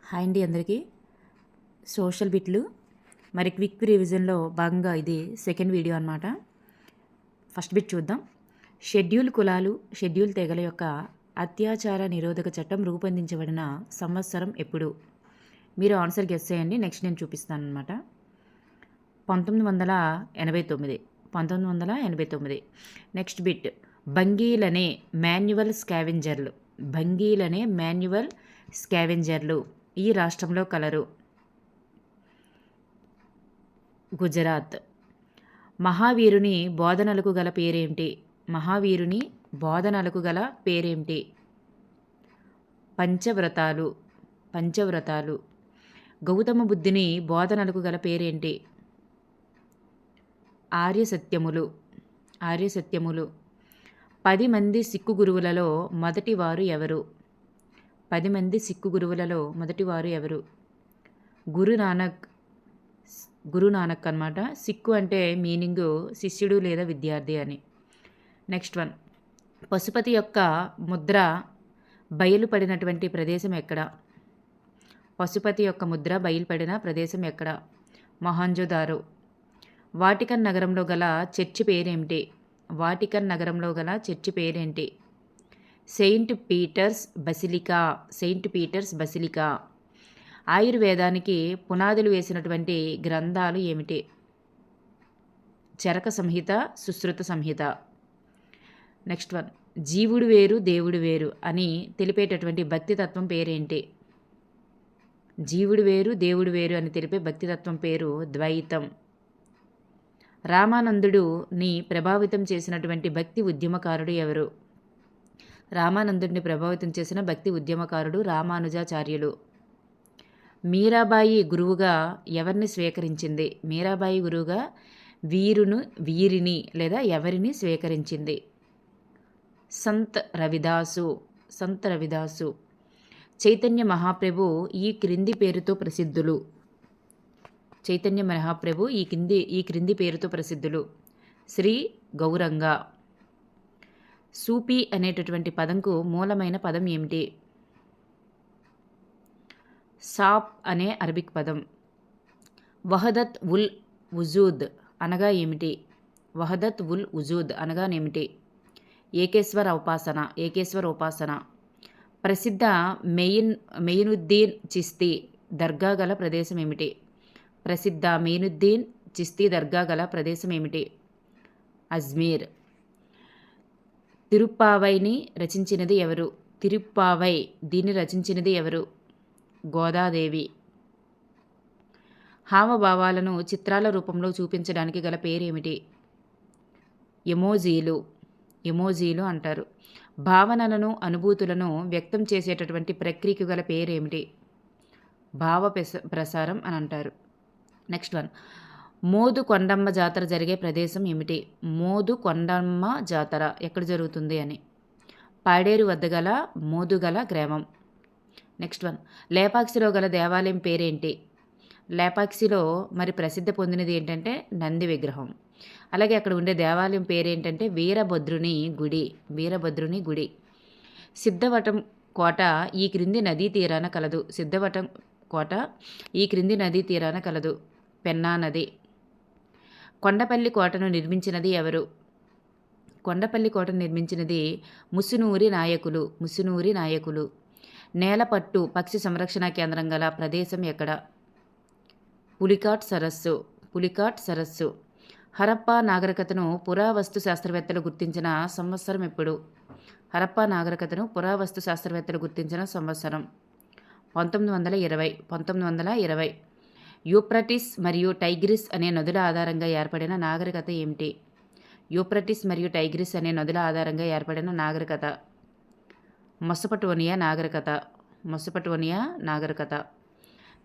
Hi అండి అందరికీ. Social బిట్లు మరి క్విక్ రివిజన్లో భాగంగా ఇది సెకండ్ వీడియో అన్నమాట. ఫస్ట్ బిట్ చూద్దాం. షెడ్యూల్ కులాలు, షెడ్యూల్ తెగల యొక్క అత్యాచార నిరోధక చట్టం రూపొందించబడిన సంవత్సరం ఎప్పుడు? మీరు ఆన్సర్ గెస్ చేయండి. నెక్స్ట్ నేను చూపిస్తాను అనమాట. 1989. 1989. Next bit. భంగీలనే మాన్యువల్ స్కావెంజర్లు. భంగీలనే మాన్యువల్ స్కావెంజర్లు ఈ రాష్ట్రంలో కలరు. గుజరాత్. మహావీరుని బోధనలకు గల పేరేమిటి? మహావీరుని బోధనలకు గల పేరేమిటి? పంచవ్రతాలు. పంచవ్రతాలు. గౌతమ బుద్ధుని బోధనలకు గల పేరేంటి? ఆర్యసత్యములు. ఆర్యసత్యములు. 10 మంది సిక్కు గురువులలో మొదటివారు ఎవరు? 10 మంది సిక్కు గురువులలో మొదటివారు ఎవరు? గురునానక్. గురునానక్ అన్నమాట. సిక్కు అంటే మీనింగు శిష్యుడు లేదా విద్యార్థి అని. Next one. పశుపతి యొక్క ముద్ర బయలుపడినటువంటి ప్రదేశం ఎక్కడ? పశుపతి యొక్క ముద్ర బయలుపడిన ప్రదేశం ఎక్కడ? మొహంజోదారో. వాటికన్ నగరంలో గల చర్చి పేరేమిటి? వాటికన్ నగరంలో గల చర్చి పేరేంటి? Saint Peter's Basilica. Saint Peter's Basilica. ఆయుర్వేదానికి పునాదులు వేసినటువంటి గ్రంథాలు ఏమిటి? చరక సంహిత, సుశ్రుత సంహిత. Next one. జీవుడు వేరు దేవుడు వేరు అని తెలిపేటటువంటి భక్తితత్వం పేరేంటి? జీవుడు వేరు దేవుడు వేరు అని తెలిపే భక్తితత్వం పేరు ద్వైతం. రామానందుడిని ప్రభావితం చేసినటువంటి భక్తి ఉద్యమకారుడు ఎవరు? రామానందుడిని ప్రభావితం చేసిన భక్తి ఉద్యమకారుడు రామానుజాచార్యులు. మీరాబాయి గురువుగా ఎవరిని స్వీకరించింది? మీరాబాయి గురువుగా వీరిని లేదా ఎవరిని స్వీకరించింది? సంత్ రవిదాసు. సంత్ రవిదాసు. చైతన్య మహాప్రభు ఈ క్రింది పేరుతో ప్రసిద్ధులు. చైతన్య మహాప్రభు ఈ క్రింది పేరుతో ప్రసిద్ధులు. శ్రీ గౌరంగ. సూఫీ అనేటటువంటి పదంకు మూలమైన పదం ఏమిటి? సాప్ అనే అరబిక్ పదం. వహదత్ ఉల్ వుజూద్ అనగా ఏమిటి? వహదత్ ఉల్ వుజూద్ అనగానేమిటి? ఏకేశ్వర ఉపాసన. ఏకేశ్వర ఉపాసన. ప్రసిద్ధ మెయినుద్దీన్ చిస్తీ దర్గా గల ప్రదేశం ఏమిటి? ప్రసిద్ధ మెయినుద్దీన్ చిస్తీ దర్గా గల ప్రదేశం ఏమిటి? అజ్మీర్. తిరుప్పావైని రచించినది ఎవరు? తిరుప్పావై దీన్ని రచించినది ఎవరు? గోదాదేవి. హావభావాలను చిత్రాల రూపంలో చూపించడానికి గల పేరేమిటి? ఎమోజీలు. ఎమోజీలు అంటారు. భావనలను అనుభూతులను వ్యక్తం చేసేటటువంటి ప్రక్రియకు గల పేరేమిటి? భావ ప్రసారం అని అంటారు. Next one. మోదు కొండమ్మ జాతర జరిగే ప్రదేశం ఏమిటి? మోదు కొండమ్మ జాతర ఎక్కడ జరుగుతుంది అని? పాడేరు వద్ద గల మోదుగల గ్రామం. Next one. లేపాక్షిలో గల దేవాలయం పేరేంటి? లేపాక్షిలో మరి ప్రసిద్ధి పొందినది ఏంటంటే నంది విగ్రహం. అలాగే అక్కడ ఉండే దేవాలయం పేరేంటంటే వీరభద్రుని గుడి. వీరభద్రుని గుడి. సిద్ధవటం కోట ఈ క్రింది నదీ తీరాన కలదు. సిద్ధవటం కోట ఈ క్రింది నదీ తీరాన కలదు. పెన్నా నది. కొండపల్లి కోటను నిర్మించినది ఎవరు? కొండపల్లి కోటను నిర్మించినది ముసునూరి నాయకులు. ముసునూరి నాయకులు. నేలపట్టు పక్షి సంరక్షణ కేంద్రం గల ప్రదేశం ఎక్కడ? పులికాట్ సరస్సు. పులికాట్ సరస్సు. హరప్పా నాగరికతను పురావస్తు శాస్త్రవేత్తలు గుర్తించిన సంవత్సరం ఎప్పుడు? హరప్పా నాగరికతను పురావస్తు శాస్త్రవేత్తలు గుర్తించిన సంవత్సరం 1920. 1920. యూప్రటిస్ మరియు టైగ్రిస్ అనే నదుల ఆధారంగా ఏర్పడిన నాగరికత ఏమిటి? యూప్రటిస్ మరియు టైగ్రిస్ అనే నదుల ఆధారంగా ఏర్పడిన నాగరికత మెసొపొటేమియా నాగరికత. మెసొపొటేమియా నాగరికత.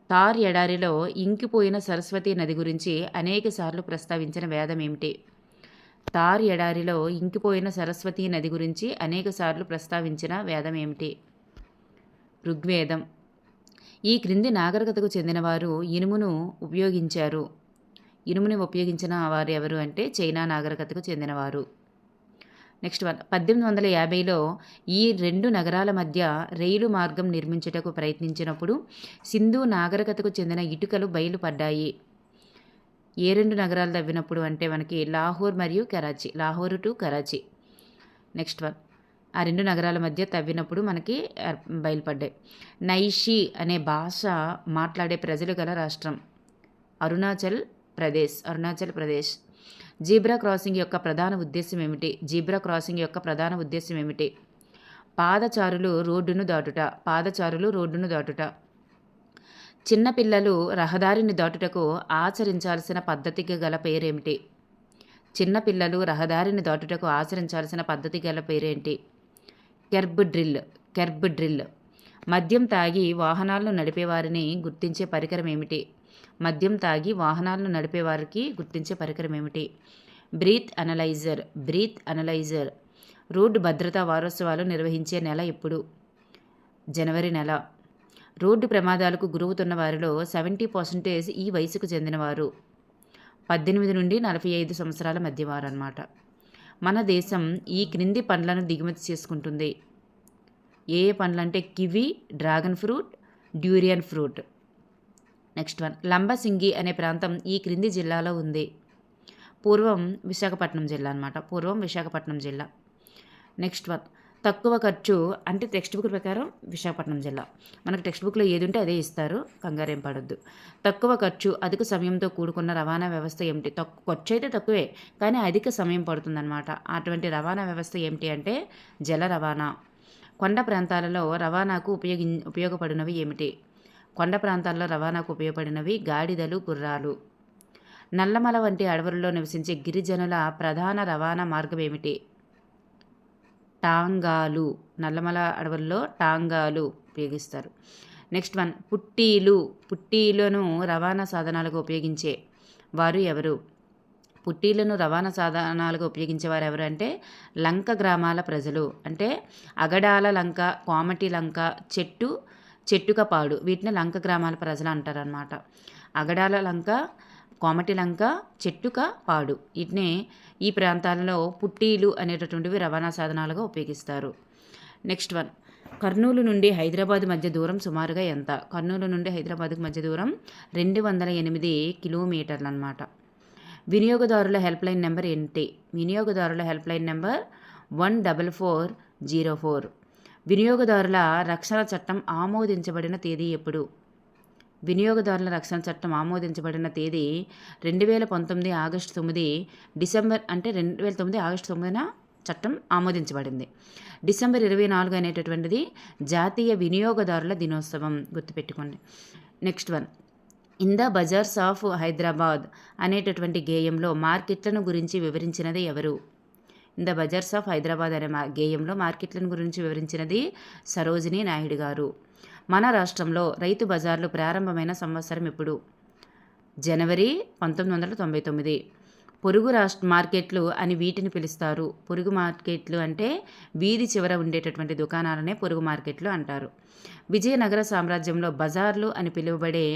థార్ ఎడారిలో ఇంకిపోయిన సరస్వతి నది గురించి అనేకసార్లు ప్రస్తావించిన వేదం ఏమిటి? థార్ ఎడారిలో ఇంకిపోయిన సరస్వతి నది గురించి అనేకసార్లు ప్రస్తావించిన వేదం ఏమిటి? ఋగ్వేదం. ఈ క్రింది నాగరికతకు చెందినవారు ఇనుమును ఉపయోగించారు. ఇనుముని ఉపయోగించిన వారు ఎవరు అంటే చైనా నాగరికతకు చెందినవారు. నెక్స్ట్ వన్ 1850లో ఈ 2 నగరాల మధ్య రైలు మార్గం నిర్మించుటకు ప్రయత్నించినప్పుడు సింధు నాగరికతకు చెందిన ఇటుకలు బయలుపడ్డాయి. ఏ 2 నగరాలు తవ్వినప్పుడు అంటే మనకి లాహోర్ మరియు Karachi, Lahore to Karachi. Next one ఆ 2 నగరాల మధ్య తవ్వినప్పుడు మనకి బయలుపడ్డాయి. నైషీ అనే భాష మాట్లాడే ప్రజలు గల రాష్ట్రం అరుణాచల్ ప్రదేశ్. జీబ్రా క్రాసింగ్ యొక్క ప్రధాన ఉద్దేశం ఏమిటి? పాదచారులు రోడ్డును దాటుట. చిన్నపిల్లలు రహదారిని దాటుటకు ఆచరించాల్సిన పద్ధతికి గల పేరేంటి? Kerb drill. మద్యం తాగి వాహనాలను నడిపేవారిని గుర్తించే పరికరం ఏమిటి? Breath analyser. రోడ్డు భద్రతా వారోత్సవాలు నిర్వహించే నెల ఎప్పుడు? జనవరి నెల. రోడ్డు ప్రమాదాలకు గురవుతున్న వారిలో 70% ఈ వయసుకు చెందినవారు, 18 నుండి 45 సంవత్సరాల మధ్యవారు అన్నమాట. మన దేశం ఈ క్రింది పండ్లను దిగుమతి చేసుకుంటుంది. ఏ పండ్లు అంటే kiwi, dragon fruit, durian fruit. Next one Lambasingi అనే ప్రాంతం ఈ క్రింది జిల్లాలో ఉంది. పూర్వం విశాఖపట్నం జిల్లా. నెక్స్ట్ వన్ తక్కువ ఖర్చు అంటే టెక్స్ట్ బుక్ ప్రకారం విశాఖపట్నం జిల్లా. మనకు టెక్స్ట్ బుక్లో ఏది ఉంటే అదే ఇస్తారు, కంగారేం పడొద్దు. తక్కువ ఖర్చు అధిక సమయంతో కూడుకున్న రవాణా వ్యవస్థ ఏమిటి? ఖర్చు అయితే తక్కువే కానీ అధిక సమయం పడుతుందన్నమాట. అటువంటి రవాణా వ్యవస్థ ఏమిటి అంటే జల రవాణా. కొండ ప్రాంతాలలో రవాణాకు ఉపయోగపడినవి ఏమిటి? కొండ ప్రాంతాల్లో రవాణాకు ఉపయోగపడినవి గాడిదలు, గుర్రాలు. నల్లమల వంటి అడవులలో నివసించే గిరిజనుల ప్రధాన రవాణా మార్గం ఏమిటి? టాంగాలు. నల్లమల అడవుల్లో టాంగాలు ఉపయోగిస్తారు. నెక్స్ట్ వన్ పుట్టీలను రవాణా సాధనాలుగా ఉపయోగించే వారు ఎవరు? పుట్టీలను రవాణా సాధనాలుగా ఉపయోగించేవారు ఎవరు అంటే లంక గ్రామాల ప్రజలు. అంటే అగడాల లంక, కోమటి లంక, చెట్టుకపాడు వీటిని లంక గ్రామాల ప్రజలు అంటారనమాట. అగడాల లంక, కోమటి లంక, చెట్టుకపాడు వీటిని ఈ ప్రాంతాలలో పుట్టీలు అనేటటువంటివి రవాణా సాధనాలుగా ఉపయోగిస్తారు. నెక్స్ట్ వన్ కర్నూలు నుండి హైదరాబాద్ మధ్య దూరం సుమారుగా ఎంత? కర్నూలు నుండి హైదరాబాద్కు మధ్య దూరం 208 కిలోమీటర్లు అన్నమాట. వినియోగదారుల హెల్ప్ లైన్ నెంబర్ ఏంటి? 14404. వినియోగదారుల రక్షణ చట్టం ఆమోదించబడిన తేదీ ఎప్పుడు? వినియోగదారుల రక్షణ చట్టం ఆమోదించబడిన తేదీ 2019 ఆగస్టు 9. డిసెంబర్ అంటే 2009 ఆగస్టు 9న చట్టం ఆమోదించబడింది. డిసెంబర్ 24 అనేటటువంటిది జాతీయ వినియోగదారుల దినోత్సవం, గుర్తుపెట్టుకోండి. Next one in the bazaars of Hyderabad అనేటటువంటి గేయంలో మార్కెట్లను గురించి వివరించినది ఎవరు? In the bazaars of Hyderabad అనే గేయంలో మార్కెట్లను గురించి వివరించినది సరోజినీ నాయుడు గారు. మన రాష్ట్రంలో రైతు బజార్లు ప్రారంభమైన సంవత్సరం ఎప్పుడు? జనవరి 1999. పొరుగు మార్కెట్లు అని వీటిని పిలుస్తారు. పొరుగు మార్కెట్లు అంటే వీధి చివర ఉండేటటువంటి దుకాణాలనే పొరుగు మార్కెట్లు అంటారు. విజయనగర సామ్రాజ్యంలో బజార్లు అని పిలువబడే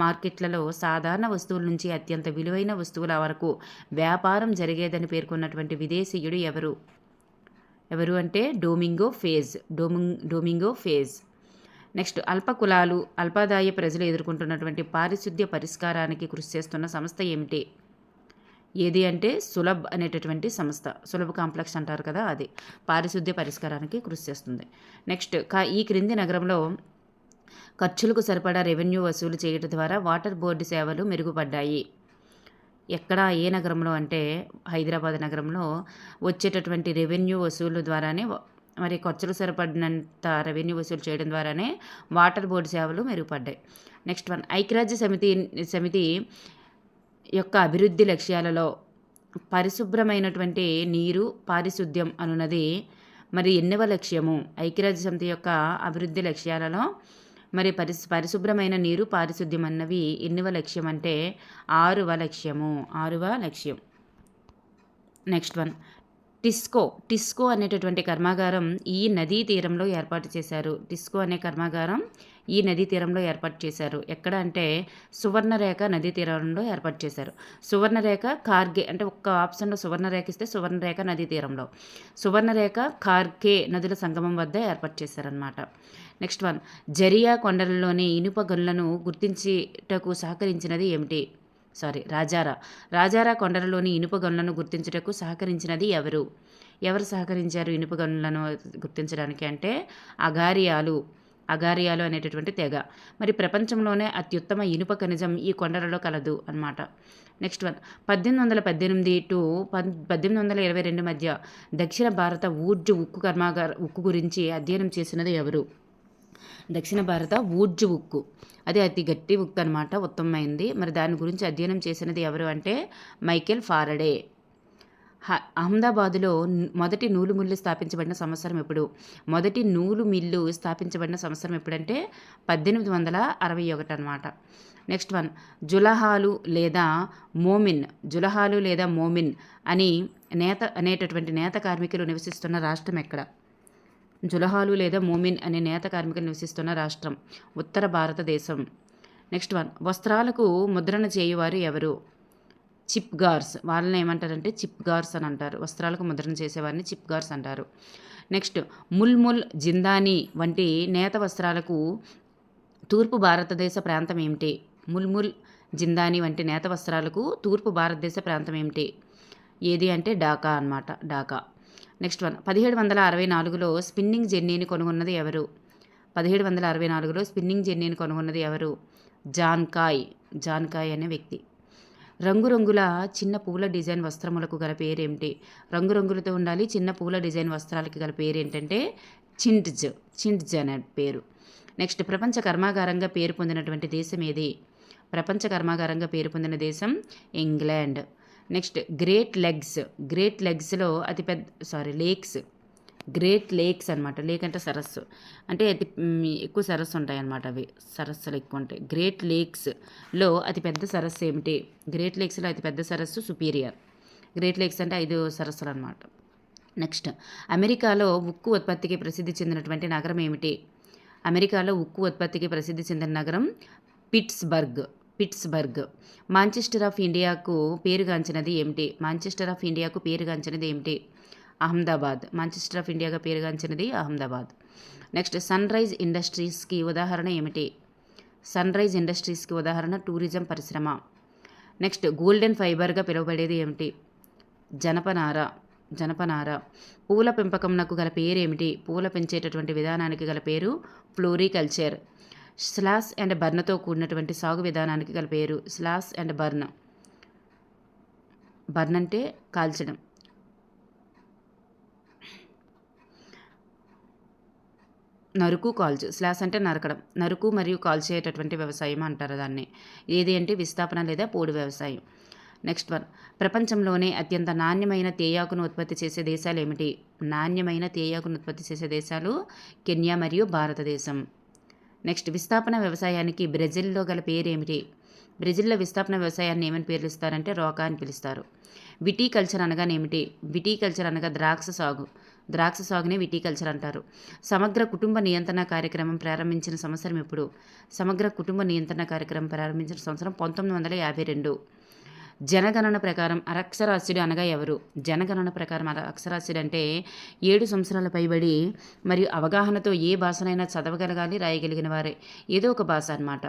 మార్కెట్లలో సాధారణ వస్తువుల నుంచి అత్యంత విలువైన వస్తువుల వరకు వ్యాపారం జరిగేదని పేర్కొన్నటువంటి విదేశీయుడు ఎవరు అంటే డొమింగో ఫేజ్. నెక్స్ట్ అల్పకులాలు, అల్పాదాయ ప్రజలు ఎదుర్కొంటున్నటువంటి పారిశుద్ధ్య పరిష్కారానికి కృషి చేస్తున్న సంస్థ ఏమిటి? ఏది అంటే సులభ్ అనేటటువంటి సంస్థ. సులభ్ కాంప్లెక్స్ అంటారు కదా, అది పారిశుద్ధ్య పరిష్కారానికి కృషి చేస్తుంది. నెక్స్ట్ ఈ క్రింది నగరంలో ఖర్చులకు సరిపడా రెవెన్యూ వసూలు చేయడం ద్వారా వాటర్ బోర్డు సేవలు మెరుగుపడ్డాయి. ఎక్కడ ఏ నగరంలో అంటే హైదరాబాద్ నగరంలో వచ్చేటటువంటి రెవెన్యూ వసూలు ద్వారానే మరి ఖర్చులు సరిపడినంత రెవెన్యూ వసూలు చేయడం ద్వారానే వాటర్ బోర్డు సేవలు మెరుగుపడ్డాయి. నెక్స్ట్ వన్ ఐక్యరాజ్య సమితి యొక్క అభివృద్ధి లక్ష్యాలలో పరిశుభ్రమైనటువంటి నీరు, పారిశుద్ధ్యం అనున్నది మరి ఎన్నవ లక్ష్యము? ఐక్యరాజ్య సమితి యొక్క అభివృద్ధి లక్ష్యాలలో మరి పరిశుభ్రమైన నీరు, పారిశుద్ధ్యం అన్నవి ఎన్నవ లక్ష్యం అంటే 6వ లక్ష్యం. నెక్స్ట్ వన్ టిస్కో అనేటటువంటి కర్మాగారం ఈ నదీ తీరంలో ఏర్పాటు చేశారు. టిస్కో అనే కర్మాగారం ఈ నదీ తీరంలో ఏర్పాటు చేశారు? ఎక్కడ అంటే సువర్ణరేఖ నదీ తీరంలో ఏర్పాటు చేశారు. సువర్ణరేఖ కార్గే అంటే ఒక్క ఆప్షన్లో సువర్ణరేఖ ఇస్తే సువర్ణరేఖ నదీ తీరంలో, సువర్ణరేఖ కార్గే నదుల సంగమం వద్ద ఏర్పాటు చేశారనమాట. నెక్స్ట్ వన్, జరియా కొండలలోని ఇనుప గనులను గుర్తించుటకు సహకరించినది ఏమిటి? రాజారా కొండలలోని ఇనుప గనులను గుర్తించుటకు సహకరించినది ఎవరు? ఎవరు సహకరించారు ఇనుప గనులను గుర్తించడానికి అంటే అగారియాలు అనేటటువంటి తెగ. మరి ప్రపంచంలోనే అత్యుత్తమ ఇనుప ఖనిజం ఈ కొండలలో కలదు అన్నమాట. నెక్స్ట్ వన్, 1818 టు 1822 మధ్య దక్షిణ భారత ఊర్జు ఉక్కు గురించి అధ్యయనం చేసినది ఎవరు? దక్షిణ భారత ఊర్జు ఉక్కు, అది అతి గట్టి ఉక్కు అనమాట, ఉత్తమమైంది. మరి దాని గురించి అధ్యయనం చేసినది ఎవరు అంటే మైకేల్ ఫారడే. అహ్మదాబాదులో మొదటి నూలు మిల్లు స్థాపించబడిన సంవత్సరం ఎప్పుడు? మొదటి నూలు మిల్లు స్థాపించబడిన సంవత్సరం ఎప్పుడంటే 1861 అనమాట. నెక్స్ట్ వన్, జులహాలు లేదా మోమిన్ అని అనేటటువంటి నేత కార్మికులు నివసిస్తున్న రాష్ట్రం ఎక్కడ? జులహాలు లేదా మోమిన్ అనే నేత కార్మికులు నివసిస్తున్న రాష్ట్రం ఉత్తర భారతదేశం. నెక్స్ట్ వన్, వస్త్రాలకు ముద్రణ చేయువారు ఎవరు? చిప్గార్స్. వాళ్ళని ఏమంటారంటే చిప్గార్స్ అని అంటారు. వస్త్రాలకు ముద్రణ చేసేవారిని చిప్గార్స్ అంటారు. నెక్స్ట్, ముల్ముల్ జిందాని వంటి నేత వస్త్రాలకు తూర్పు భారతదేశ ప్రాంతం ఏమిటి? ముల్ముల్ జిందాని వంటి నేత వస్త్రాలకు తూర్పు భారతదేశ ప్రాంతం ఏమిటి? ఏది అంటే ఢాకా అన్నమాట, ఢాకా. నెక్స్ట్ వన్, 1764లో స్పిన్నింగ్ జెన్నీని కనుగొన్నది ఎవరు? 1764లో స్పిన్నింగ్ జెన్నీని కనుగొన్నది ఎవరు? జాన్కాయ్ అనే వ్యక్తి. రంగురంగుల చిన్న పూల డిజైన్ వస్త్రములకు గల పేరేమిటి? రంగురంగులతో ఉండాలి చిన్న పూల డిజైన్ వస్త్రాలకి గల పేరు ఏంటంటే చింట్జ్ అనే పేరు. నెక్స్ట్, ప్రపంచ కర్మాగారంగా పేరు పొందినటువంటి దేశం ఏది? ప్రపంచ కర్మాగారంగా పేరు పొందిన దేశం ఇంగ్లాండ్. నెక్స్ట్, గ్రేట్ లెగ్స్లో లేక్స్, గ్రేట్ లేక్స్ అనమాట. లేక్ అంటే సరస్సు, అంటే ఎక్కువ సరస్సు ఉంటాయి అన్నమాట. అవి సరస్సులు ఎక్కువ ఉంటాయి. గ్రేట్ లేక్స్లో అతిపెద్ద సరస్సు ఏమిటి? గ్రేట్ లేక్స్లో అతిపెద్ద సరస్సు సుపీరియర్. గ్రేట్ లేక్స్ అంటే 5 సరస్సులు అనమాట. నెక్స్ట్, అమెరికాలో ఉక్కు ఉత్పత్తికి ప్రసిద్ధి చెందినటువంటి నగరం ఏమిటి? అమెరికాలో ఉక్కు ఉత్పత్తికి ప్రసిద్ధి చెందిన నగరం పిట్స్బర్గ్. మాంచెస్టర్ ఆఫ్ ఇండియాకు పేరుగాంచినది ఏమిటి? అహ్మదాబాద్. మాంచెస్టర్ ఆఫ్ ఇండియాగా పేరుగాంచినది అహ్మదాబాద్. నెక్స్ట్, సన్ రైజ్ ఇండస్ట్రీస్కి ఉదాహరణ ఏమిటి? సన్ రైజ్ ఇండస్ట్రీస్కి ఉదాహరణ టూరిజం పరిశ్రమ. నెక్స్ట్, గోల్డెన్ ఫైబర్గా పిలువబడేది ఏమిటి? జనపనార. పూల పెంపకంనకు గల పేరు ఏమిటి? పూల పెంచేటటువంటి విధానానికి గల పేరు ఫ్లోరికల్చర్. స్లాష్ అండ్ బర్న్తో కూడినటువంటి సాగు విధానానికి గల పేరు స్లాష్ అండ్ బర్న్. బర్న్ అంటే కాల్చడం. నరుకు కాల్చు. స్లాష్ అంటే నరకడం. నరుకు మరియు కాల్చేటటువంటి వ్యవసాయం అంటారు దాన్ని. ఏది అంటే విస్థాపన లేదా పోడు వ్యవసాయం. నెక్స్ట్ వన్, ప్రపంచంలోనే అత్యంత నాణ్యమైన తేయాకును ఉత్పత్తి చేసే దేశాలు ఏమిటి? నాణ్యమైన తేయాకును ఉత్పత్తి చేసే దేశాలు కెన్యా మరియు భారతదేశం. నెక్స్ట్, విస్థాపన వ్యవసాయానికి బ్రెజిల్లో గల పేరు ఏమిటి? బ్రెజిల్లో విస్థాపన వ్యవసాయాన్ని ఏమని పేర్లు ఇస్తారంటే రోకా అని పిలుస్తారు. విటీకల్చర్ అనగానేమిటి? విటీకల్చర్ అనగా ద్రాక్ష సాగునే విటీకల్చర్ అంటారు. సమగ్ర కుటుంబ నియంత్రణ కార్యక్రమం ప్రారంభించిన సంవత్సరం ఎప్పుడు? సమగ్ర కుటుంబ నియంత్రణ కార్యక్రమం ప్రారంభించిన సంవత్సరం 1952. జనగణన ప్రకారం అక్షరాస్యుడు అనగా ఎవరు? జనగణన ప్రకారం అక్షరాస్యుడు అంటే 7 సంవత్సరాల పైబడి మరియు అవగాహనతో ఏ భాషనైనా చదవగలగాలి, రాయగలిగిన వారే. ఏదో ఒక భాష అన్నమాట,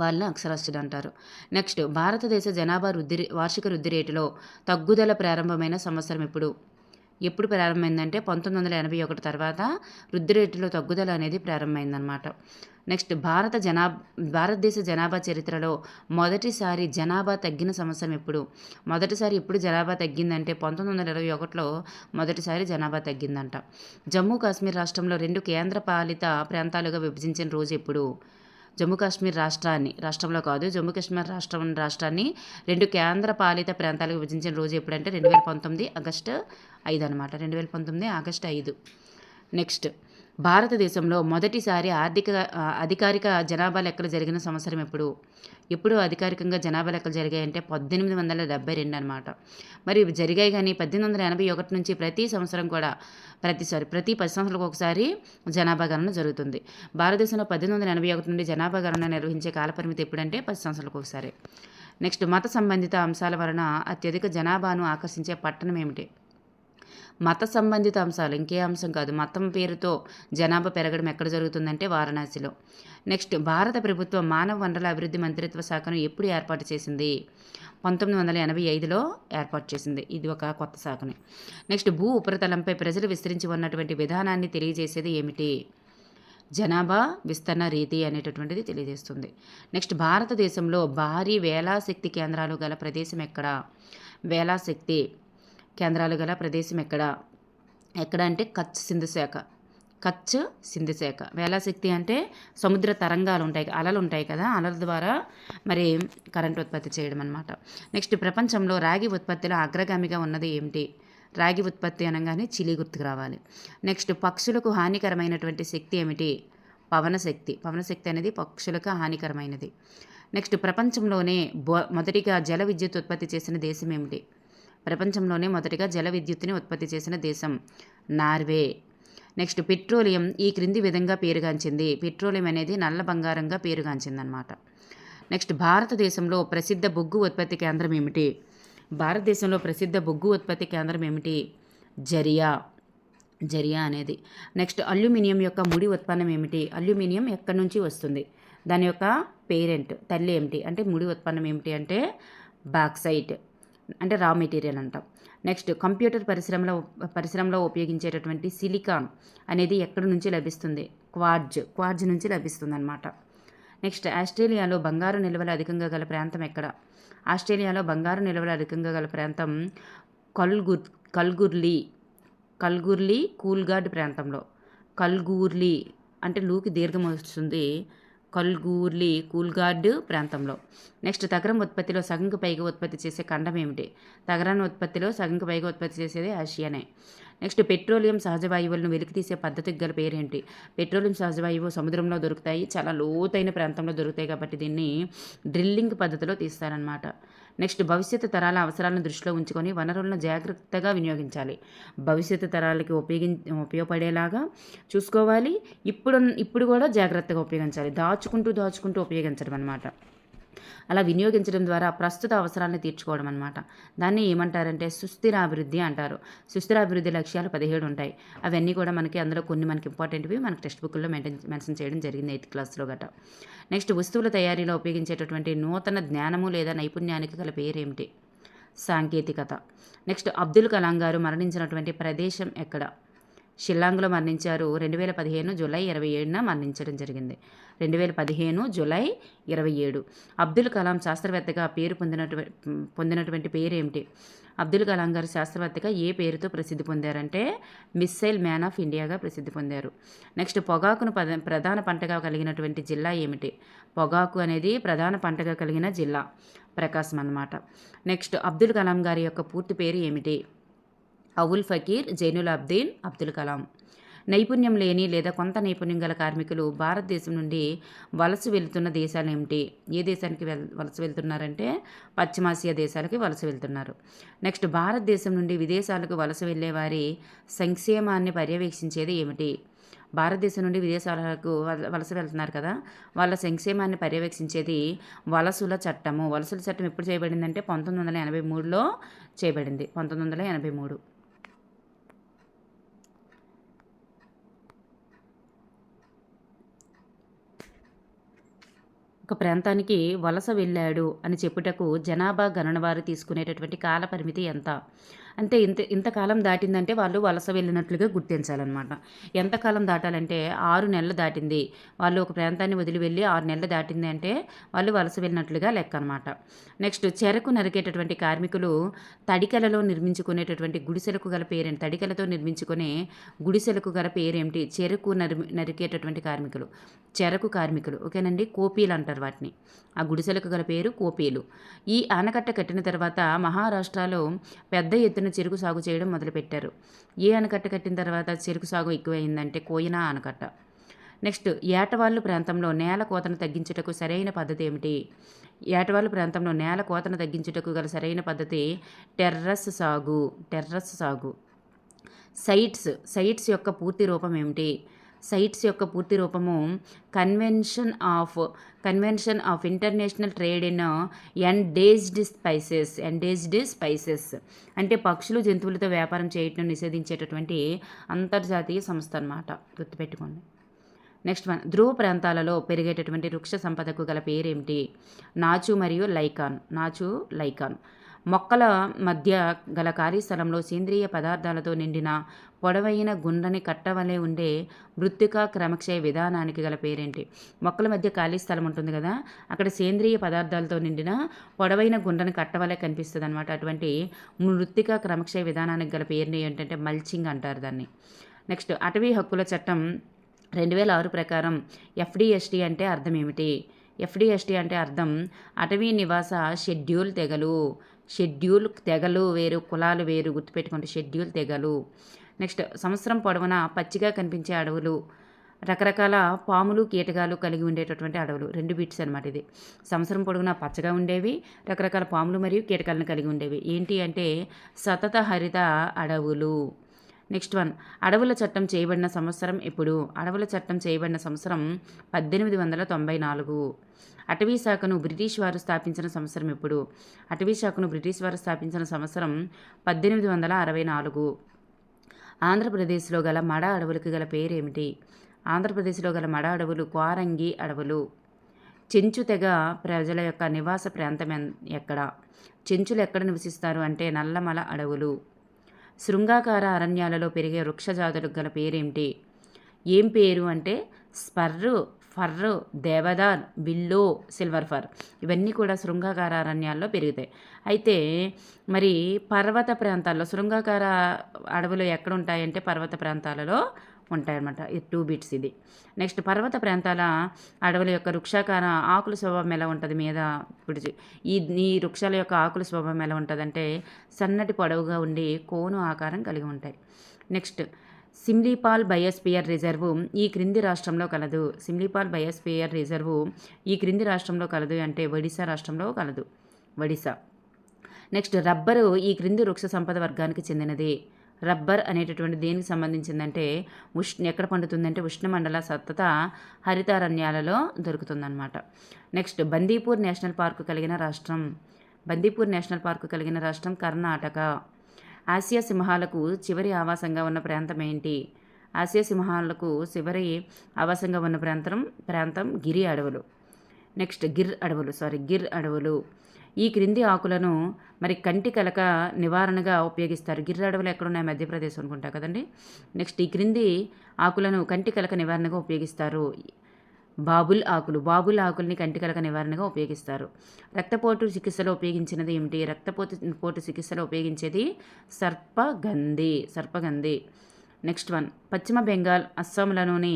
వాళ్ళని అక్షరాస్యుడు అంటారు. నెక్స్ట్, భారతదేశ జనాభా వార్షిక వృద్ధి రేటులో తగ్గుదల ప్రారంభమైన సంవత్సరం ఎప్పుడు ప్రారంభమైందంటే 1981 తర్వాత వృద్ధి రేటులో తగ్గుదల అనేది ప్రారంభమైందనమాట. నెక్స్ట్, భారతదేశ జనాభా చరిత్రలో మొదటిసారి జనాభా తగ్గిన సంవత్సరం ఎప్పుడు? మొదటిసారి ఎప్పుడు జనాభా తగ్గిందంటే 1921లో మొదటిసారి జనాభా తగ్గిందంట. జమ్మూ కాశ్మీర్ రాష్ట్రంలో 2 కేంద్ర పాలిత ప్రాంతాలుగా విభజించిన రోజు ఎప్పుడు? జమ్మూ కాశ్మీర్ రాష్ట్రంలో కాదు, జమ్మూ కాశ్మీర్ రాష్ట్రాన్ని 2 కేంద్ర పాలిత ప్రాంతాలుగా విభజించిన రోజు ఎప్పుడంటే 2019 ఆగస్టు 5 అనమాట. 2019 ఆగస్టు 5. నెక్స్ట్, భారతదేశంలో మొదటిసారి అధికారిక జనాభా లెక్కలు జరిగిన సంవత్సరం ఎప్పుడు? ఎప్పుడు అధికారికంగా జనాభా లెక్కలు జరిగాయంటే 1872 అనమాట. మరి ఇవి జరిగాయి కానీ 1881 నుంచి ప్రతి సంవత్సరం కూడా ప్రతి 10 సంవత్సరాలకు ఒకసారి జనాభా గణన జరుగుతుంది. భారతదేశంలో 1881 నుండి జనాభా గణన నిర్వహించే కాలపరిమితి ఎప్పుడంటే 10 సంవత్సరాలకు ఒకసారి. నెక్స్ట్ మత సంబంధిత అంశాల వలన అత్యధిక జనాభాను ఆకర్షించే పట్టణం ఏమిటి? మత సంబంధిత అంశాలు, ఇంకే అంశం కాదు, మతం పేరుతో జనాభా పెరగడం ఎక్కడ జరుగుతుందంటే వారణాసిలో. నెక్స్ట్ భారత ప్రభుత్వం మానవ వనరుల అభివృద్ధి మంత్రిత్వ శాఖను ఎప్పుడు ఏర్పాటు చేసింది? 1985లో ఏర్పాటు చేసింది. ఇది ఒక కొత్త శాఖని. నెక్స్ట్ భూ ఉపరితలంపై ప్రజలు విస్తరించి ఉన్నటువంటి విధానాన్ని తెలియజేసేది ఏమిటి? జనాభా విస్తరణ రీతి అనేటటువంటిది తెలియజేస్తుంది. నెక్స్ట్ భారతదేశంలో భారీ వేలాశక్తి కేంద్రాలు గల ప్రదేశం ఎక్కడ? వేలాశక్తి కేంద్రాలు గల ప్రదేశం ఎక్కడ? ఎక్కడ అంటే కచ్ సింధు శాఖ. వేలాశక్తి అంటే సముద్ర తరంగాలు ఉంటాయి, అలలు ఉంటాయి కదా, అలల ద్వారా మరి కరెంట్ ఉత్పత్తి చేయడం అనమాట. నెక్స్ట్ ప్రపంచంలో రాగి ఉత్పత్తిలో అగ్రగామిగా ఉన్నది ఏమిటి? రాగి ఉత్పత్తి అనగానే చిలీ గుర్తుకు రావాలి. నెక్స్ట్ పక్షులకు హానికరమైనటువంటి శక్తి ఏమిటి? పవనశక్తి అనేది పక్షులకు హానికరమైనది. నెక్స్ట్ ప్రపంచంలోనే మొదటిగా జల విద్యుత్ ఉత్పత్తి చేసిన దేశం ఏమిటి? ప్రపంచంలోనే మొదటిగా జల విద్యుత్తుని ఉత్పత్తి చేసిన దేశం నార్వే. నెక్స్ట్ పెట్రోలియం ఈ క్రింది విధంగా పేరుగాంచింది. పెట్రోలియం అనేది నల్ల బంగారంగా పేరుగాంచిందనమాట. నెక్స్ట్ భారతదేశంలో ప్రసిద్ధ బొగ్గు ఉత్పత్తి కేంద్రం ఏమిటి? భారతదేశంలో ప్రసిద్ధ బొగ్గు ఉత్పత్తి కేంద్రం ఏమిటి? జరియా అనేది. నెక్స్ట్ అల్యూమినియం యొక్క ముడి ఉత్పన్నం ఏమిటి? అల్యూమినియం ఎక్కడి నుంచి వస్తుంది? దాని యొక్క పేరెంట్ తల్లి ఏమిటి అంటే ముడి ఉత్పన్నం ఏమిటి అంటే బాక్సైట్, అంటే రా మెటీరియల్ అంటాం. నెక్స్ట్ కంప్యూటర్ పరిశ్రమలో ఉపయోగించేటటువంటి సిలికాన్ అనేది ఎక్కడి నుంచి లభిస్తుంది? క్వార్జ్ నుంచి లభిస్తుంది అనమాట. నెక్స్ట్ ఆస్ట్రేలియాలో బంగారు నిల్వలు అధికంగా గల ప్రాంతం ఎక్కడ? ఆస్ట్రేలియాలో బంగారు నిల్వలు అధికంగా గల ప్రాంతం కల్గుర్లీ కూల్గార్డ్ ప్రాంతంలో. కల్గూర్లీ అంటే లూకి దీర్ఘం వస్తుంది, కల్గూర్లీ కూల్గార్డ్ ప్రాంతంలో. నెక్స్ట్ తగరం ఉత్పత్తిలో సగంకు పైగా ఉత్పత్తి చేసే ఖండం ఏమిటి? తగరాన్ని ఉత్పత్తిలో సగంకు పైగా ఉత్పత్తి చేసేది ఆసియానే. నెక్స్ట్ పెట్రోలియం సహజ వాయువులను వెలికితీసే పద్ధతికి గల పేరేంటి? పెట్రోలియం సహజ వాయువు సముద్రంలో దొరుకుతాయి, చాలా లోతైన ప్రాంతంలో దొరుకుతాయి కాబట్టి దీన్ని డ్రిల్లింగ్ పద్ధతిలో తీస్తారనమాట. నెక్స్ట్ భవిష్యత్తు తరాల అవసరాలను దృష్టిలో ఉంచుకొని వనరులను జాగ్రత్తగా వినియోగించాలి. భవిష్యత్తు తరాలకి ఉపయోగపడేలాగా చూసుకోవాలి. ఇప్పుడు కూడా జాగ్రత్తగా ఉపయోగించాలి. దాచుకుంటూ ఉపయోగించడం అనమాట. అలా వినియోగించడం ద్వారా ప్రస్తుత అవసరాలను తీర్చుకోవడం అనమాట. దాన్ని ఏమంటారంటే సుస్థిరాభివృద్ధి అంటారు. సుస్థిరాభివృద్ధి లక్ష్యాలు 17 ఉంటాయి. అవన్నీ కూడా అందులో కొన్ని ఇంపార్టెంట్వి మనకి టెక్స్ట్ బుక్లో మెన్షన్ చేయడం జరిగింది 8th క్లాస్లో గట. నెక్స్ట్ వస్తువుల తయారీలో ఉపయోగించేటటువంటి నూతన జ్ఞానము లేదా నైపుణ్యానికి గల పేరేమిటి? సాంకేతికత. నెక్స్ట్ అబ్దుల్ కలాం గారు మరణించినటువంటి ప్రదేశం ఎక్కడ? షిల్లాంగ్లో మరణించారు. 2015 జూలై 27న మరణించడం జరిగింది. 2015 జూలై 27. అబ్దుల్ కలాం శాస్త్రవేత్తగా పేరు పొందినటువంటి పేరేమిటి? అబ్దుల్ కలాం గారు శాస్త్రవేత్తగా ఏ పేరుతో ప్రసిద్ధి పొందారంటే మిస్సైల్ మ్యాన్ ఆఫ్ ఇండియాగా ప్రసిద్ధి పొందారు. నెక్స్ట్ పొగాకును ప్రధాన పంటగా కలిగినటువంటి జిల్లా ఏమిటి? పొగాకు అనేది ప్రధాన పంటగా కలిగిన జిల్లా ప్రకాశం అన్నమాట. నెక్స్ట్ అబ్దుల్ కలాం గారి యొక్క పూర్తి పేరు ఏమిటి? అవుల్ ఫకీర్ జైనులాబ్దీన్ అబ్దుల్ కలాం. నైపుణ్యం లేని లేదా కొంత నైపుణ్యం గల కార్మికులు భారతదేశం నుండి వలస వెళ్తున్న దేశాలు ఏమిటి? ఏ దేశానికి వలస వెళ్తున్నారంటే పశ్చిమాసియా దేశాలకి వలస వెళ్తున్నారు. నెక్స్ట్ భారతదేశం నుండి విదేశాలకు వలస వెళ్ళే వారి సంక్షేమాన్ని పర్యవేక్షించేది ఏమిటి? భారతదేశం నుండి విదేశాలకు వలస వెళ్తున్నారు కదా, వాళ్ళ సంక్షేమాన్ని పర్యవేక్షించేది వలసల చట్టం ఎప్పుడు చేయబడిందంటే 1983లో చేయబడింది. 1983. ఒక ప్రాంతానికి వలస వెళ్ళాడు అని చెప్పుటకు జనాభా గణన వారు తీసుకునేటటువంటి కాల పరిమితి ఎంత? అంటే ఇంతకాలం దాటిందంటే వాళ్ళు వలస వెళ్ళినట్లుగా గుర్తించాలన్నమాట. ఎంతకాలం దాటాలంటే 6 నెలలు దాటింది, వాళ్ళు ఒక ప్రాంతాన్ని వదిలి వెళ్ళి 6 నెలలు దాటింది అంటే వాళ్ళు వలస వెళ్ళినట్లుగా లెక్క అనమాట. నెక్స్ట్ చెరకు నరికేటటువంటి కార్మికులు తడికలలో నిర్మించుకునేటటువంటి గుడిసెలకు గల పేరేంటి? తడికలతో నిర్మించుకునే గుడిసెలకు గల పేరేంటి? చెరకు నరికేటటువంటి చెరకు కార్మికులు, ఓకేనండి, కోపీలు అంటారు వాటిని. ఆ గుడిసెలకు గల పేరు కోపీలు. ఈ ఆనకట్ట కట్టిన తర్వాత మహారాష్ట్రలో పెద్ద ఎత్తున ఎత్తున చెరుకు సాగు చేయడం మొదలుపెట్టారు? ఏ ఆనకట్ట కట్టిన తర్వాత చెరుకు సాగు ఎక్కువైందంటే కోయినా ఆనకట్ట. నెక్స్ట్, ఏటవాళ్ళు ప్రాంతంలో నేల కోతను తగ్గించుటకు సరైన పద్ధతి ఏమిటి? ఏటవాళ్ళు ప్రాంతంలో నేల కోతను తగ్గించుటకు గల సరైన పద్ధతి టెర్రస్ సాగు. టెర్రస్ సాగు. సైట్స్ యొక్క పూర్తి రూపం ఏమిటి? సైట్స్ యొక్క పూర్తి రూపము convention of international trade in endangered species అంటే పక్షులు జంతువులతో వ్యాపారం చేయటం నిషేధించేటటువంటి అంతర్జాతీయ సంస్థ అన్నమాట, గుర్తుపెట్టుకోండి. నెక్స్ట్ వన్, ధ్రువ ప్రాంతాలలో పెరిగేటటువంటి వృక్ష సంపదకు గల పేరేమిటి? నాచు మరియు లైకాన్. మొక్కల మధ్య గల ఖాళీ స్థలంలో సేంద్రియ పదార్థాలతో నిండిన పొడవైన గుండ్రని కట్టవలే ఉండే మృత్తికా క్రమక్షయ విధానానికి గల పేరేంటి? మొక్కల మధ్య ఖాళీ స్థలం ఉంటుంది కదా, అక్కడ సేంద్రియ పదార్థాలతో నిండిన పొడవైన గుండ్రని కట్టవలే కనిపిస్తుంది అనమాట. అటువంటి మృత్తికా క్రమక్షయ విధానానికి గల పేరుని ఏంటంటే మల్చింగ్ అంటారు దాన్ని. నెక్స్ట్, అటవీ హక్కుల చట్టం 2006 ప్రకారం ఎఫ్డిఎస్టీ అంటే అర్థం ఏమిటి? ఎఫ్డిఎస్టీ అంటే అర్థం అటవీ నివాస షెడ్యూల్ తెగలు వేరు, కులాలు వేరు, గుర్తుపెట్టుకోండి, షెడ్యూల్ తెగలు. నెక్స్ట్, సంవత్సరం పొడవునా పచ్చిగా కనిపించే అడవులు, రకరకాల పాములు కీటకాలు కలిగి ఉండేటటువంటి అడవులు. 2 బిట్స్ అనమాట ఇది. సంవత్సరం పొడవునా పచ్చగా ఉండేవి, రకరకాల పాములు మరియు కీటకాలను కలిగి ఉండేవి. ఏంటి అంటే సతత హరిత అడవులు. నెక్స్ట్ వన్, అడవుల చట్టం చేయబడిన సంవత్సరం ఎప్పుడు? అడవుల చట్టం చేయబడిన సంవత్సరం 1894. అటవీ శాఖను బ్రిటిష్ వారు స్థాపించిన సంవత్సరం ఎప్పుడు? అటవీ శాఖను బ్రిటిష్ వారు స్థాపించిన సంవత్సరం 1864. ఆంధ్రప్రదేశ్లో గల మడ అడవులకు గల పేరేమిటి? ఆంధ్రప్రదేశ్లో గల మడ అడవులు క్వారంగి అడవులు. చెంచు తెగ ప్రజల యొక్క నివాస ప్రాంతం ఎక్కడ? చెంచులు ఎక్కడ నివసిస్తారు అంటే నల్లమల అడవులు. శృంగాకార అరణ్యాలలో పెరిగే వృక్షజాతులకు గల పేరేమిటి? ఏం పేరు అంటే స్పర్రు, ఫర్రు, దేవదార్, బిల్లో, సిల్వర్ ఫర్. ఇవన్నీ కూడా శృంగాకార అరణ్యాల్లో పెరుగుతాయి. అయితే మరి పర్వత ప్రాంతాల్లో శృంగాకార అడవులు ఎక్కడ ఉంటాయంటే పర్వత ప్రాంతాలలో ఉంటాయన్నమాట. ఇది 2 బిట్స్ ఇది. నెక్స్ట్, పర్వత ప్రాంతాల అడవుల యొక్క వృక్షాకార ఆకుల స్వభావం ఎలా ఉంటుంది మీద ఇప్పుడు ఈ వృక్షాల యొక్క ఆకుల స్వభావం ఎలా ఉంటుంది అంటే సన్నటి పొడవుగా ఉండి కోను ఆకారం కలిగి ఉంటాయి. నెక్స్ట్, సిమ్లీపాల్ బయోస్పియర్ రిజర్వు ఈ క్రింది రాష్ట్రంలో కలదు. సిమ్లీపాల్ బయోస్పియర్ రిజర్వు ఈ క్రింది రాష్ట్రంలో కలదు అంటే ఒడిశా రాష్ట్రంలో కలదు. ఒడిశా. నెక్స్ట్, రబ్బరు ఈ క్రింది వృక్ష సంపద వర్గానికి చెందినది. రబ్బర్ అనేటటువంటి దేనికి సంబంధించిందంటే ఎక్కడ పండుతుందంటే ఉష్ణమండల సతత హరితారణ్యాలలో దొరుకుతుందన్నమాట. నెక్స్ట్, బందీపూర్ నేషనల్ పార్కు కలిగిన రాష్ట్రం. బందీపూర్ నేషనల్ పార్కు కలిగిన రాష్ట్రం కర్ణాటక. ఆసియా సింహాలకు చివరి ఆవాసంగా ఉన్న ప్రాంతం ఏంటి? ఆసియా సింహాలకు చివరి ఆవాసంగా ఉన్న ప్రాంతం గిరి అడవులు. నెక్స్ట్, గిర్ అడవులు. ఈ క్రింది ఆకులను మరి కంటి కలక నివారణగా ఉపయోగిస్తారు. గిర్ అడవులు ఎక్కడున్నాయి? మధ్యప్రదేశ్ అనుకుంటా కదండి. నెక్స్ట్, ఈ క్రింది ఆకులను కంటి కలక నివారణగా ఉపయోగిస్తారు. బాబుల్ ఆకుల్ని కంటి కలక నివారణగా ఉపయోగిస్తారు. రక్తపోటు చికిత్సలో ఉపయోగించినది ఏమిటి? రక్తపోటు చికిత్సలో ఉపయోగించేది సర్పగంధి. నెక్స్ట్ వన్, పశ్చిమ బెంగాల్, అస్సాంలలోని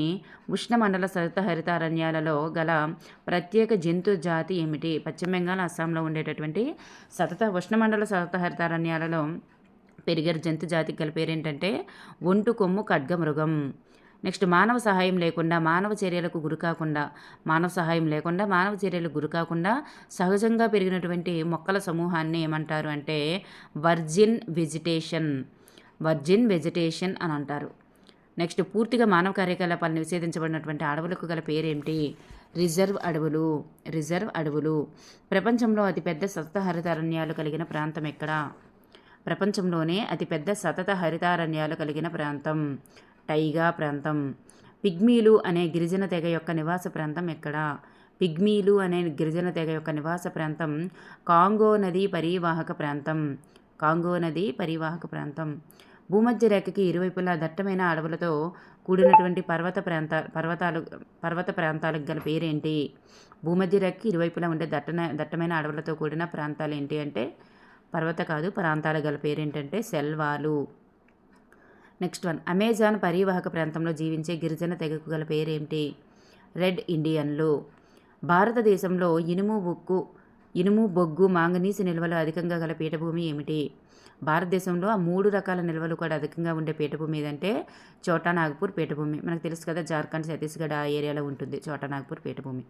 ఉష్ణమండల సతత హరితారణ్యాలలో గల ప్రత్యేక జంతు జాతి ఏమిటి? పశ్చిమ బెంగాల్, అస్సాంలో ఉండేటటువంటి ఉష్ణమండల సతత హరితారణ్యాలలో పెరిగే జంతు జాతికి గల పేరేంటంటే ఒంటు కొమ్ము ఖడ్గమృగం. నెక్స్ట్, మానవ సహాయం లేకుండా మానవ చర్యలకు గురికాకుండా సహజంగా పెరిగినటువంటి మొక్కల సమూహాన్ని ఏమంటారు అంటే వర్జిన్ వెజిటేషన్ అని అంటారు. నెక్స్ట్, పూర్తిగా మానవ కార్యకలాపాలు నిషేధించబడినటువంటి అడవులకు గల పేరేమిటి? రిజర్వ్ అడవులు. ప్రపంచంలో అతిపెద్ద సతత హరితారణ్యాలు కలిగిన ప్రాంతం ఎక్కడ? ప్రపంచంలోనే అతిపెద్ద సతత హరితారణ్యాలు కలిగిన ప్రాంతం టైగా ప్రాంతం. పిగ్మీలు అనే గిరిజన తెగ యొక్క నివాస ప్రాంతం ఎక్కడ? కాంగో నదీ పరివాహక ప్రాంతం. భూమధ్య రేఖకి ఇరువైపులా దట్టమైన అడవులతో కూడినటువంటి పర్వత ప్రాంతాలకు గల పేరేంటి? భూమధ్య రేఖకి ఇరువైపులా ఉండే దట్టమైన అడవులతో కూడిన ప్రాంతాలు ఏంటి అంటే ప్రాంతాల గల పేరేంటంటే సెల్వాలు. నెక్స్ట్ వన్, అమెజాన్ పరివాహక ప్రాంతంలో జీవించే గిరిజన తెగకు గల పేరేంటి? రెడ్ ఇండియన్లు. భారతదేశంలో ఇనుము, బొగ్గు, మాంగనీసు నిల్వలు అధికంగా గల పీఠభూమి ఏమిటి? భారతదేశంలో ఆ 3 రకాల నిల్వలు కూడా అధికంగా ఉండే పీఠభూమి ఏదంటే చోటా నాగపూర్ పీఠభూమి. మనకు తెలుసు కదా, జార్ఖండ్, ఛత్తీస్గఢ్ ఆ ఏరియాలో ఉంటుంది చోటా నాగపూర్ పీఠభూమి.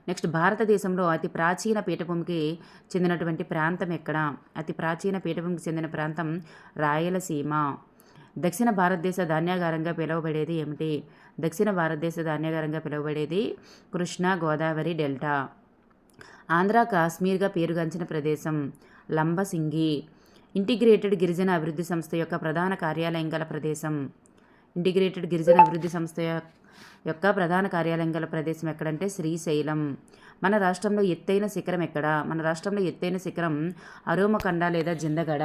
నెక్స్ట్, భారతదేశంలో అతి ప్రాచీన పీఠభూమికి చెందినటువంటి ప్రాంతం ఎక్కడ? అతి ప్రాచీన పీఠభూమికి చెందిన ప్రాంతం రాయలసీమ. దక్షిణ భారతదేశ ధాన్యాగారంగా పిలువబడేది ఏమిటి? దక్షిణ భారతదేశ ధాన్యాగారంగా పిలువబడేది కృష్ణా గోదావరి డెల్టా. ఆంధ్ర కాశ్మీర్గా పేరుగాంచిన ప్రదేశం లంబసింగి. ఇంటిగ్రేటెడ్ గిరిజన అభివృద్ధి సంస్థ యొక్క ప్రధాన కార్యాలయం గల ప్రదేశం. ఇంటిగ్రేటెడ్ గిరిజన అభివృద్ధి సంస్థ యొక్క ప్రధాన కార్యాలయం గల ప్రదేశం ఎక్కడంటే శ్రీశైలం. మన రాష్ట్రంలో ఎత్తైన శిఖరం ఎక్కడ? మన రాష్ట్రంలో ఎత్తైన శిఖరం అరోమకొండ లేదా జిందగడ.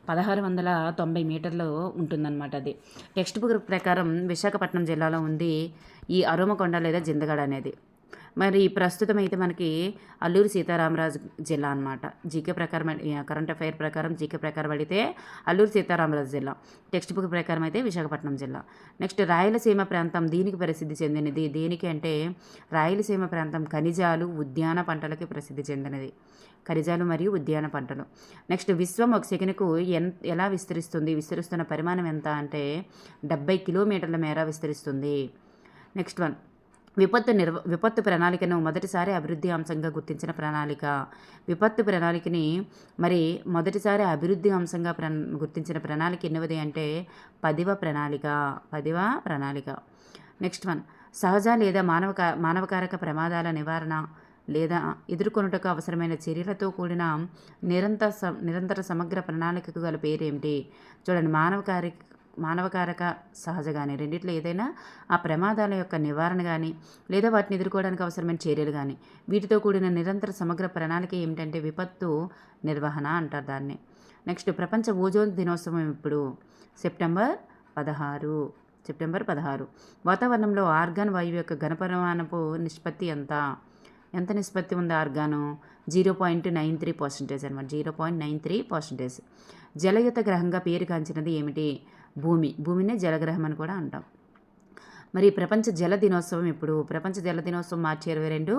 1690 మీటర్లు ఉంటుందన్నమాట. అది టెక్స్ట్ బుక్ ప్రకారం విశాఖపట్నం జిల్లాలో ఉంది ఈ అరోమకొండ లేదా జిందగడ అనేది. మరి ప్రస్తుతం అయితే మనకి అల్లూరి సీతారామరాజు జిల్లా అనమాట. జీకే ప్రకారం, కరెంట్ అఫైర్ ప్రకారం జీకే ప్రకారం అడిగితే అల్లూరి సీతారామరాజు జిల్లా. టెక్స్ట్ బుక్ ప్రకారం అయితే విశాఖపట్నం జిల్లా. నెక్స్ట్, రాయలసీమ ప్రాంతం దీనికి ప్రసిద్ధి చెందినది. దేనికి అంటే రాయలసీమ ప్రాంతం ఖనిజాలు, ఉద్యాన పంటలకి ప్రసిద్ధి చెందినది. ఖనిజాలు మరియు ఉద్యాన పంటలు. నెక్స్ట్, విశ్వం ఒక సెకనుకు ఎలా విస్తరిస్తుంది? విస్తరిస్తున్న పరిమాణం ఎంత అంటే 70 కిలోమీటర్ల మేర విస్తరిస్తుంది. నెక్స్ట్ వన్, విపత్తు ప్రణాళికను మొదటిసారి అభివృద్ధి అంశంగా గుర్తించిన ప్రణాళిక. విపత్తు ప్రణాళికని మరి మొదటిసారి అభివృద్ధి అంశంగా గుర్తించిన ప్రణాళిక ఎన్నవది అంటే 10వ ప్రణాళిక. నెక్స్ట్ వన్, సహజ లేదా మానవకారక ప్రమాదాల నివారణ లేదా ఎదుర్కొనుటకు అవసరమైన చర్యలతో కూడిన నిరంతర సమగ్ర ప్రణాళికకు గల పేరేమిటి? చూడండి, మానవకారక, సహజ కానీ రెండిట్లో ఏదైనా ఆ ప్రమాదాల యొక్క నివారణ కానీ లేదా వాటిని ఎదుర్కోవడానికి అవసరమైన చర్యలు కానీ వీటితో కూడిన నిరంతర సమగ్ర ప్రణాళిక ఏమిటంటే విపత్తు నిర్వహణ అంటారు దాన్ని. నెక్స్ట్, ప్రపంచ ఓజోన్ దినోత్సవం ఇప్పుడు సెప్టెంబర్ 16. వాతావరణంలో ఆర్గాన్ వాయువు యొక్క ఘనపరిమాణపు నిష్పత్తి ఎంత నిష్పత్తి ఉంది ఆర్గాను? 0.93% అనమాట. 0.93%. జలయుత గ్రహంగా పేరుగాంచినది ఏమిటి? భూమినే జలగ్రహం అని కూడా అంటాం. మరి ప్రపంచ జల దినోత్సవం ఇప్పుడు? ప్రపంచ జల దినోత్సవం మార్చి 22,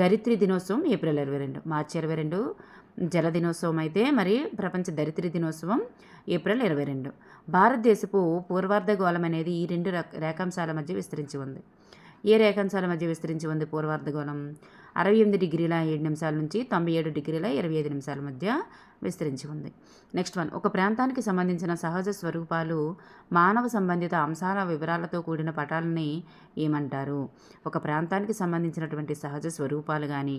ధరిత్రి దినోత్సవం ఏప్రిల్ 22. మార్చి 22 జల దినోత్సవం అయితే మరి ప్రపంచ ధరిత్రి దినోత్సవం ఏప్రిల్ 22. భారతదేశపు పూర్వార్ధగోళం అనేది ఈ 2 రేఖాంశాల మధ్య విస్తరించి ఉంది. ఏ రేఖాంశాల మధ్య విస్తరించి ఉంది పూర్వార్ధగోళం? 68 డిగ్రీల 7 నిమిషాల నుంచి 97 డిగ్రీల 25 నిమిషాల మధ్య విస్తరించి ఉంది. నెక్స్ట్ వన్, ఒక ప్రాంతానికి సంబంధించిన సహజ స్వరూపాలు, మానవ సంబంధిత అంశాల వివరాలతో కూడిన పటాలని ఏమంటారు? ఒక ప్రాంతానికి సంబంధించినటువంటి సహజ స్వరూపాలు కానీ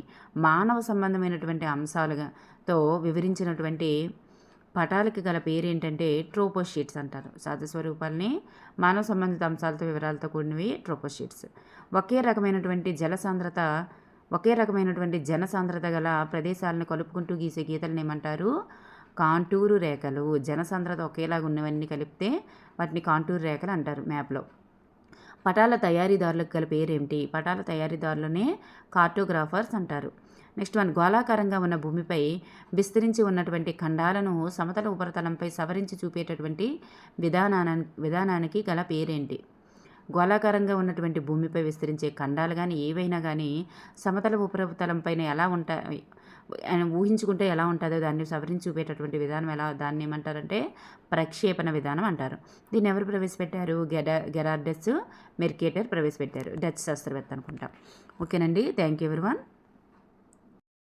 మానవ సంబంధమైనటువంటి అంశాలతో వివరించినటువంటి పటాలకి గల పేరు ఏంటంటే ట్రోపోషీట్స్ అంటారు. సహజ స్వరూపాలని మానవ సంబంధిత అంశాలతో వివరాలతో కూడినవి ట్రోపోషీట్స్. ఒకే రకమైనటువంటి జనసాంద్రత గల ప్రదేశాలను కలుపుకుంటూ గీసే గీతలను ఏమంటారు? కాంటూరు రేఖలు. జనసాంద్రత ఒకేలాగా ఉన్నవన్నీ కలిపితే వాటిని కాంటూరు రేఖలు అంటారు మ్యాప్లో. పటాల తయారీదారులకు గల పేరేమిటి? పటాల తయారీదారులనే కార్టోగ్రాఫర్స్ అంటారు. నెక్స్ట్ వన్, గోళాకారంగా ఉన్న భూమిపై విస్తరించి ఉన్నటువంటి ఖండాలను సమతల ఉపరితలంపై సవరించి చూపేటటువంటి విధానానికి గల పేరేంటి? గోళాకారంగా ఉన్నటువంటి భూమిపై విస్తరించే ఖండాలు కానీ ఏవైనా కానీ సమతల ఉపరితలంపైన ఎలా ఉంటాయి ఊహించుకుంటే ఎలా ఉంటుందో దాన్ని సవరించి చూపేటటువంటి విధానం దాన్ని ఏమంటారంటే ప్రక్షేపణ విధానం అంటారు. దీన్ని ఎవరు ప్రవేశపెట్టారు? గెరార్డస్ మెర్కేటర్ ప్రవేశపెట్టారు. డచ్ శాస్త్రవేత్త అనుకుంటా. ఓకేనండి, థ్యాంక్ యూ ఎవ్రీవన్.